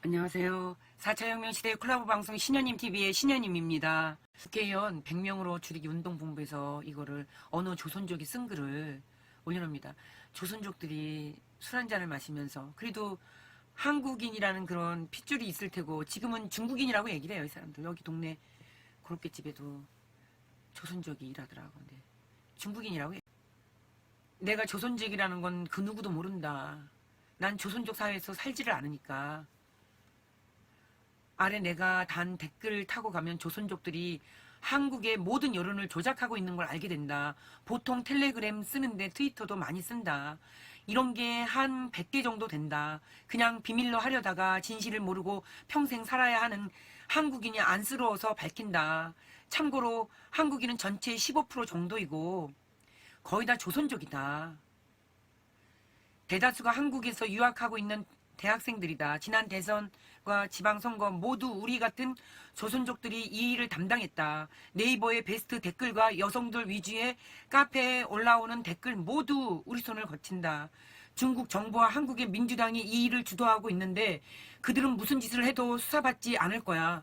안녕하세요. 4차 혁명 시대 콜라보 방송 신현임 TV의 신현임입니다. 국회의원 100명으로 줄이기 운동본부에서 이거를 어느 조선족이 쓴 글을 올려놓습니다. 조선족들이 술 한잔을 마시면서 그래도 한국인이라는 그런 핏줄이 있을 테고 지금은 중국인이라고 얘기를 해요. 이 사람들. 여기 동네 고로케집에도 조선족이 일하더라고. 근데 중국인이라고 해요. 내가 조선족이라는 건 그 누구도 모른다. 난 조선족 사회에서 살지를 않으니까. 아래 내가 단 댓글 타고 가면 조선족들이 한국의 모든 여론을 조작하고 있는 걸 알게 된다. 보통 텔레그램 쓰는데 트위터도 많이 쓴다. 이런 게 한 100개 정도 된다. 그냥 비밀로 하려다가 진실을 모르고 평생 살아야 하는 한국인이 안쓰러워서 밝힌다. 참고로 한국인은 전체의 15% 정도이고 거의 다 조선족이다. 대다수가 한국에서 유학하고 있는 대학생들이다. 지난 대선과 지방선거 모두 우리 같은 조선족들이 이 일을 담당했다. 네이버의 베스트 댓글과 여성들 위주의 카페에 올라오는 댓글 모두 우리 손을 거친다. 중국 정부와 한국의 민주당이 이 일을 주도하고 있는데 그들은 무슨 짓을 해도 수사받지 않을 거야.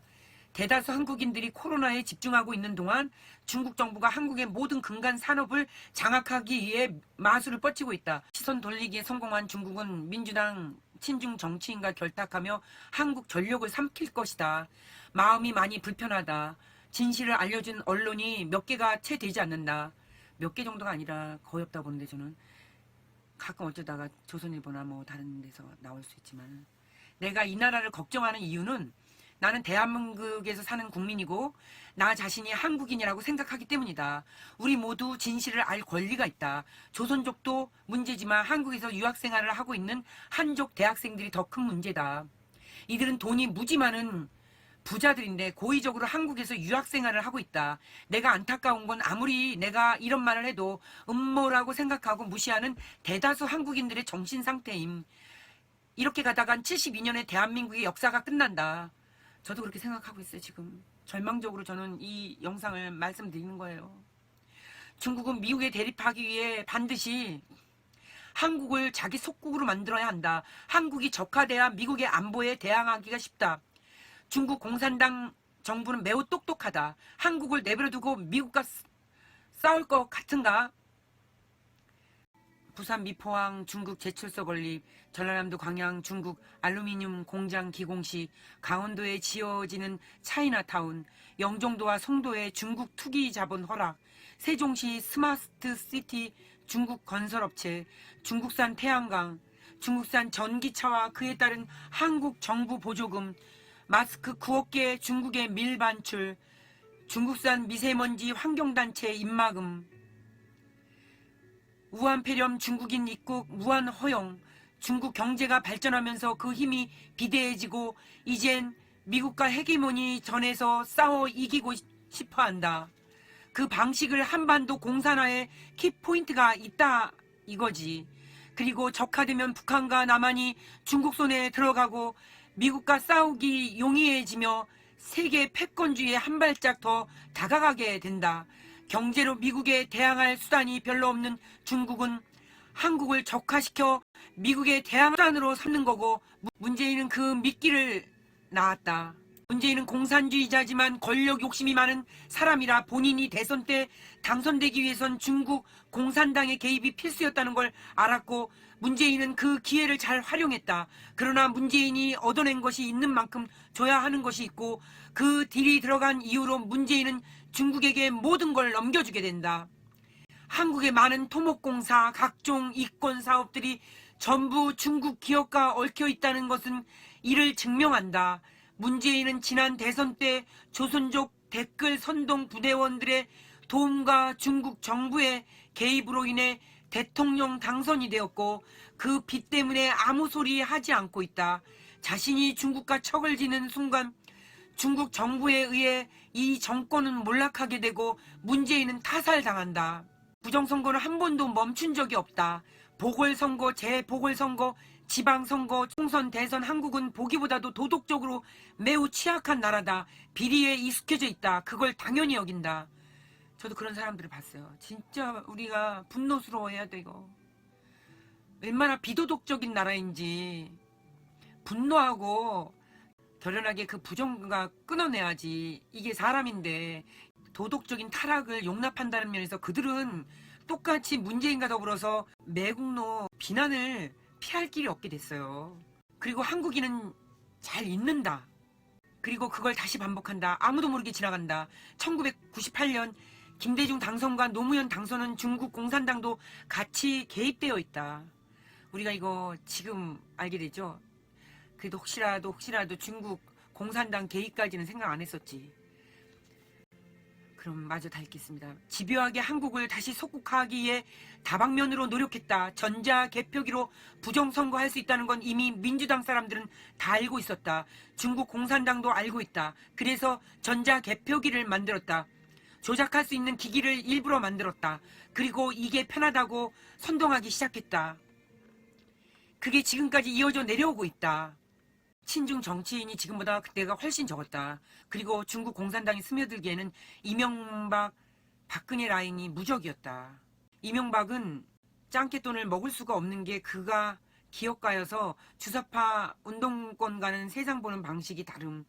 대다수 한국인들이 코로나에 집중하고 있는 동안 중국 정부가 한국의 모든 근간 산업을 장악하기 위해 마술을 뻗치고 있다. 시선 돌리기에 성공한 중국은 민주당 친중 정치인과 결탁하며 한국 전력을 삼킬 것이다. 마음이 많이 불편하다. 진실을 알려준 언론이 몇 개가 채 되지 않는다. 몇 개 정도가 아니라 거의 없다고 보는데 저는 가끔 어쩌다가 조선일보나 뭐 다른 데서 나올 수 있지만 내가 이 나라를 걱정하는 이유는 나는 대한민국에서 사는 국민이고 나 자신이 한국인이라고 생각하기 때문이다. 우리 모두 진실을 알 권리가 있다. 조선족도 문제지만 한국에서 유학생활을 하고 있는 한족 대학생들이 더 큰 문제다. 이들은 돈이 무지 많은 부자들인데 고의적으로 한국에서 유학생활을 하고 있다. 내가 안타까운 건 아무리 내가 이런 말을 해도 음모라고 생각하고 무시하는 대다수 한국인들의 정신상태임. 이렇게 가다간 72년의 대한민국의 역사가 끝난다. 저도 그렇게 생각하고 있어요. 지금 절망적으로 저는 이 영상을 말씀드리는 거예요. 중국은 미국에 대립하기 위해 반드시 한국을 자기 속국으로 만들어야 한다. 한국이 적화돼야 미국의 안보에 대항하기가 쉽다. 중국 공산당 정부는 매우 똑똑하다. 한국을 내버려두고 미국과 싸울 것 같은가? 부산 미포항 중국 제철소 건립, 전라남도 광양 중국 알루미늄 공장 기공식, 강원도에 지어지는 차이나타운, 영종도와 송도에 중국 투기 자본 허락, 세종시 스마트 시티 중국 건설업체, 중국산 태양광, 중국산 전기차와 그에 따른 한국 정부 보조금, 마스크 9억 개 중국의 밀반출, 중국산 미세먼지 환경단체 입막음, 우한 폐렴 중국인 입국 무한 허용, 중국 경제가 발전하면서 그 힘이 비대해지고 이젠 미국과 헤게모니 전에서 싸워 이기고 싶어 한다. 그 방식을 한반도 공산화의 키포인트가 있다 이거지. 그리고 적화되면 북한과 남한이 중국 손에 들어가고 미국과 싸우기 용이해지며 세계 패권주의에 한 발짝 더 다가가게 된다. 경제로 미국에 대항할 수단이 별로 없는 중국은 한국을 적화시켜 미국의 대항 수단으로 삼는 거고, 문재인은 그 미끼를 낳았다. 문재인은 공산주의자지만 권력 욕심이 많은 사람이라 본인이 대선 때 당선되기 위해선 중국 공산당의 개입이 필수였다는 걸 알았고 문재인은 그 기회를 잘 활용했다. 그러나 문재인이 얻어낸 것이 있는 만큼 줘야 하는 것이 있고 그 딜이 들어간 이후로 문재인은 중국에게 모든 걸 넘겨주게 된다. 한국의 많은 토목공사, 각종 이권 사업들이 전부 중국 기업과 얽혀 있다는 것은 이를 증명한다. 문재인은 지난 대선 때 조선족 댓글 선동 부대원들의 도움과 중국 정부의 개입으로 인해 대통령 당선이 되었고 그 빚 때문에 아무 소리 하지 않고 있다. 자신이 중국과 척을 지는 순간 중국 정부에 의해 이 정권은 몰락하게 되고 문재인은 타살당한다. 부정선거는 한 번도 멈춘 적이 없다. 보궐선거, 재보궐선거, 지방선거, 총선, 대선 한국은 보기보다도 도덕적으로 매우 취약한 나라다. 비리에 익숙해져 있다. 그걸 당연히 여긴다. 저도 그런 사람들을 봤어요. 진짜 우리가 분노스러워해야 돼 이거. 얼마나 비도덕적인 나라인지 분노하고 결연하게 그 부정과 끊어내야지. 이게 사람인데 도덕적인 타락을 용납한다는 면에서 그들은 똑같이 문재인과 더불어서 매국노 비난을 피할 길이 없게 됐어요. 그리고 한국인은 잘 잊는다. 그리고 그걸 다시 반복한다. 아무도 모르게 지나간다. 1998년 김대중 당선과 노무현 당선은 중국 공산당도 같이 개입되어 있다. 우리가 이거 지금 알게 되죠. 그래도 혹시라도 중국 공산당 개입까지는 생각 안 했었지. 그럼 마저 다 읽겠습니다. 집요하게 한국을 다시 속국하기 위해 다방면으로 노력했다. 전자개표기로 부정선거할 수 있다는 건 이미 민주당 사람들은 다 알고 있었다. 중국 공산당도 알고 있다. 그래서 전자개표기를 만들었다. 조작할 수 있는 기기를 일부러 만들었다. 그리고 이게 편하다고 선동하기 시작했다. 그게 지금까지 이어져 내려오고 있다. 친중 정치인이 지금보다 그때가 훨씬 적었다. 그리고 중국 공산당이 스며들기에는 이명박, 박근혜 라인이 무적이었다. 이명박은 짱깨돈을 먹을 수가 없는 게 그가 기업가여서 주사파 운동권과는 세상 보는 방식이 다름.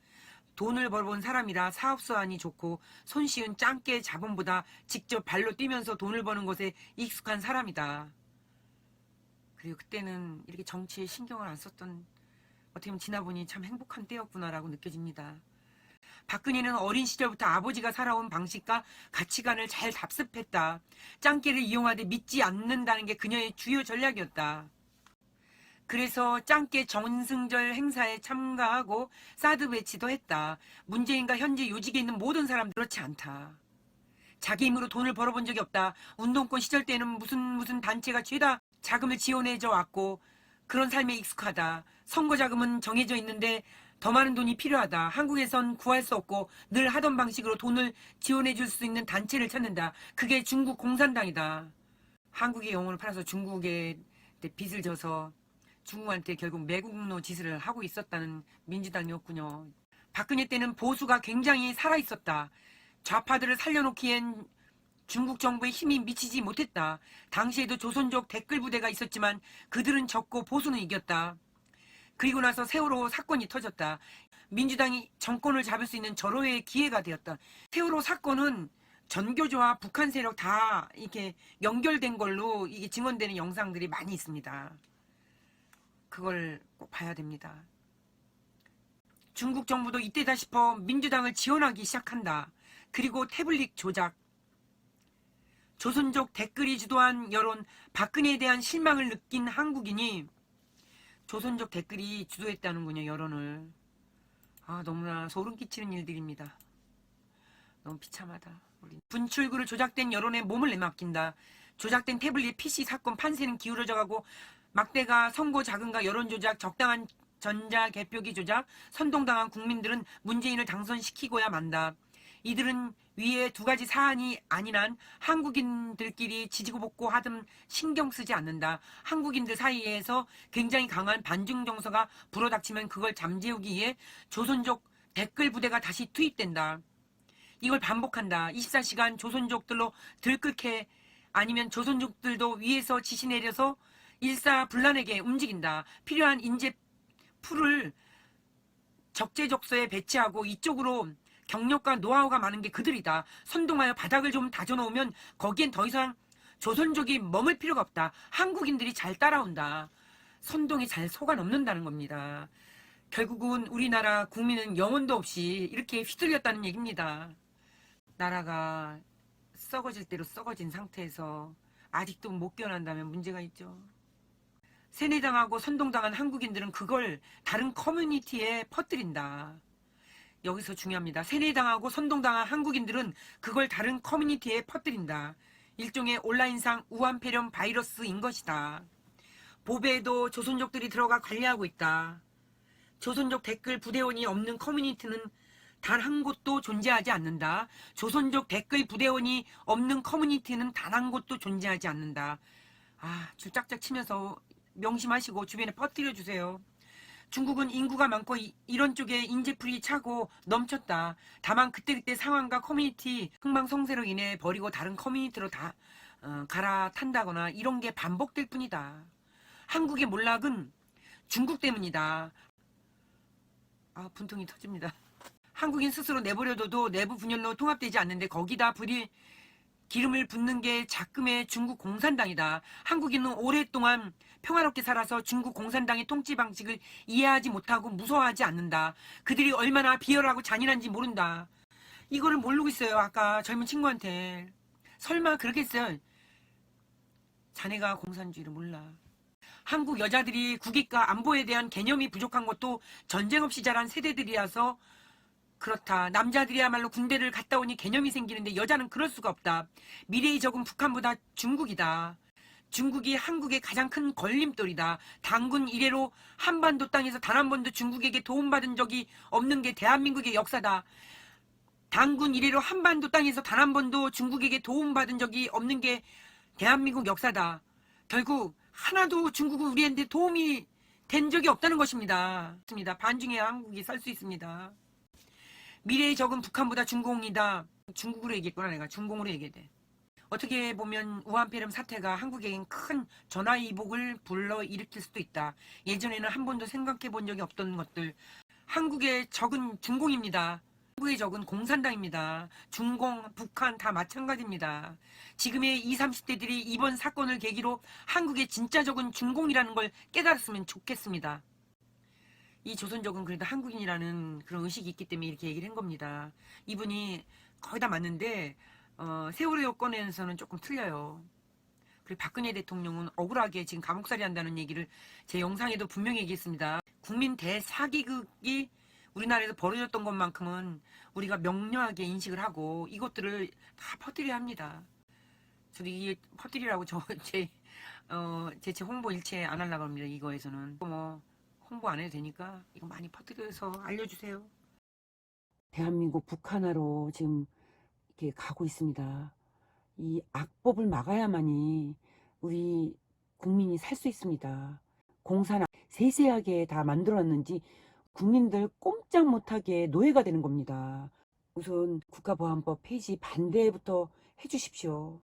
돈을 벌어본 사람이라 사업수완이 좋고 손쉬운 짱깨 자본보다 직접 발로 뛰면서 돈을 버는 것에 익숙한 사람이다. 그리고 그때는 이렇게 정치에 신경을 안 썼던, 어떻게 보면 지나보니 참 행복한 때였구나라고 느껴집니다. 박근혜는 어린 시절부터 아버지가 살아온 방식과 가치관을 잘 답습했다. 짱깨를 이용하되 믿지 않는다는 게 그녀의 주요 전략이었다. 그래서 짱깨 전승절 행사에 참가하고 사드 배치도 했다. 문재인과 현재 요직에 있는 모든 사람 그렇지 않다. 자기 힘으로 돈을 벌어본 적이 없다. 운동권 시절 때는 무슨 단체가 죄다 자금을 지원해줘 왔고 그런 삶에 익숙하다. 선거 자금은 정해져 있는데 더 많은 돈이 필요하다. 한국에선 구할 수 없고 늘 하던 방식으로 돈을 지원해 줄 수 있는 단체를 찾는다. 그게 중국 공산당이다. 한국의 영혼을 팔아서 중국에 빚을 져서 중국한테 결국 매국노 짓을 하고 있었다는 민주당이었군요. 박근혜 때는 보수가 굉장히 살아있었다. 좌파들을 살려놓기엔 중국 정부의 힘이 미치지 못했다. 당시에도 조선족 댓글 부대가 있었지만 그들은 졌고 보수는 이겼다. 그리고 나서 세월호 사건이 터졌다. 민주당이 정권을 잡을 수 있는 절호의 기회가 되었다. 세월호 사건은 전교조와 북한 세력 다 이렇게 연결된 걸로 이게 증언되는 영상들이 많이 있습니다. 그걸 꼭 봐야 됩니다. 중국 정부도 이때다 싶어 민주당을 지원하기 시작한다. 그리고 태블릿 조작. 조선족 댓글이 주도한 여론, 박근혜에 대한 실망을 느낀 한국인이 조선족 댓글이 주도했다는군요, 여론을. 아, 너무나 소름 끼치는 일들입니다. 너무 비참하다. 분출구를 조작된 여론에 몸을 내맡긴다. 조작된 태블릿 PC 사건 판세는 기울어져 가고 막대가 선거 자금과 여론 조작, 적당한 전자개표기 조작, 선동당한 국민들은 문재인을 당선시키고야 만다. 이들은 위에 두 가지 사안이 아닌 한 한국인들끼리 지지고 볶고 하든 신경 쓰지 않는다. 한국인들 사이에서 굉장히 강한 반중 정서가 불어닥치면 그걸 잠재우기 위해 조선족 댓글 부대가 다시 투입된다. 이걸 반복한다. 24시간 조선족들로 들끓게 아니면 조선족들도 위에서 지시 내려서 일사불란하게 움직인다. 필요한 인재 풀을 적재적소에 배치하고 이쪽으로 경력과 노하우가 많은 게 그들이다. 선동하여 바닥을 좀 다져놓으면 거기엔 더 이상 조선족이 머물 필요가 없다. 한국인들이 잘 따라온다. 선동에 잘 속아넘는다는 겁니다. 결국은 우리나라 국민은 영혼도 없이 이렇게 휘둘렸다는 얘기입니다. 나라가 썩어질 대로 썩어진 상태에서 아직도 못 깨어난다면 문제가 있죠. 세뇌당하고 선동당한 한국인들은 그걸 다른 커뮤니티에 퍼뜨린다. 여기서 중요합니다. 세뇌당하고 선동당한 한국인들은 그걸 다른 커뮤니티에 퍼뜨린다. 일종의 온라인상 우한폐렴 바이러스인 것이다. 보배에도 조선족들이 들어가 관리하고 있다. 조선족 댓글 부대원이 없는 커뮤니티는 단 한 곳도 존재하지 않는다. 조선족 댓글 부대원이 없는 커뮤니티는 단 한 곳도 존재하지 않는다. 아, 줄 짝짝 치면서 명심하시고 주변에 퍼뜨려 주세요. 중국은 인구가 많고 이런 쪽에 인재풀이 차고 넘쳤다. 다만 그때그때 상황과 커뮤니티 흥망성쇠로 인해 버리고 다른 커뮤니티로 다 갈아탄다거나 이런 게 반복될 뿐이다. 한국의 몰락은 중국 때문이다. 분통이 터집니다. 한국인 스스로 내버려둬도 내부 분열로 통합되지 않는데 거기다 기름을 붓는 게 작금의 중국 공산당이다. 한국인은 오랫동안 평화롭게 살아서 중국 공산당의 통치 방식을 이해하지 못하고 무서워하지 않는다. 그들이 얼마나 비열하고 잔인한지 모른다. 이거를 모르고 있어요. 아까 젊은 친구한테. 설마 그러겠어요. 자네가 공산주의를 몰라. 한국 여자들이 국익과 안보에 대한 개념이 부족한 것도 전쟁 없이 자란 세대들이라서 그렇다. 남자들이야말로 군대를 갔다 오니 개념이 생기는데 여자는 그럴 수가 없다. 미래의 적은 북한보다 중국이다. 중국이 한국의 가장 큰 걸림돌이다. 단군 이래로 한반도 땅에서 단 한 번도 중국에게 도움받은 적이 없는 게 대한민국의 역사다. 단군 이래로 한반도 땅에서 단 한 번도 중국에게 도움받은 적이 없는 게 대한민국 역사다. 결국 하나도 중국은 우리한테 도움이 된 적이 없다는 것입니다. 반중에 한국이 살 수 있습니다. 미래의 적은 북한보다 중공이다. 중국으로 얘기했구나. 내가 중공으로 얘기해. 어떻게 보면 우한폐렴 사태가 한국에겐 큰 전화위복을 불러일으킬 수도 있다. 예전에는 한 번도 생각해 본 적이 없던 것들. 한국의 적은 중공입니다. 한국의 적은 공산당입니다. 중공, 북한 다 마찬가지입니다. 지금의 20, 30대들이 이번 사건을 계기로 한국의 진짜 적은 중공이라는 걸 깨달았으면 좋겠습니다. 이 조선족은 그래도 한국인이라는 그런 의식이 있기 때문에 이렇게 얘기를 한 겁니다. 이분이 거의 다 맞는데 세월호 여건에서는 조금 틀려요. 그리고 박근혜 대통령은 억울하게 지금 감옥살이 한다는 얘기를 제 영상에도 분명히 얘기했습니다. 국민 대사기극이 우리나라에서 벌어졌던 것만큼은 우리가 명료하게 인식을 하고 이것들을 다 퍼뜨려야 합니다. 저도 이게 퍼뜨리라고 제 홍보 일체 안 하려고 합니다. 이거에서는 홍보 안 해도 되니까 이거 많이 퍼뜨려서 알려주세요. 대한민국 북한화로 지금 이렇게 가고 있습니다. 이 악법을 막아야만이 우리 국민이 살 수 있습니다. 공산화 세세하게 다 만들었는지 국민들 꼼짝 못하게 노예가 되는 겁니다. 우선 국가보안법 폐지 반대부터 해주십시오.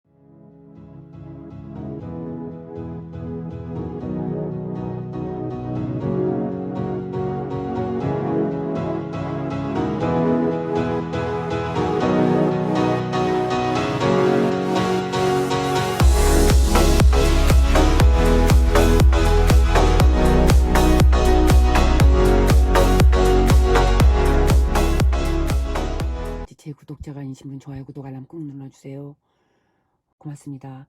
제 구독자가 아니신 분 좋아요, 구독, 알람 꾹 눌러주세요. 고맙습니다.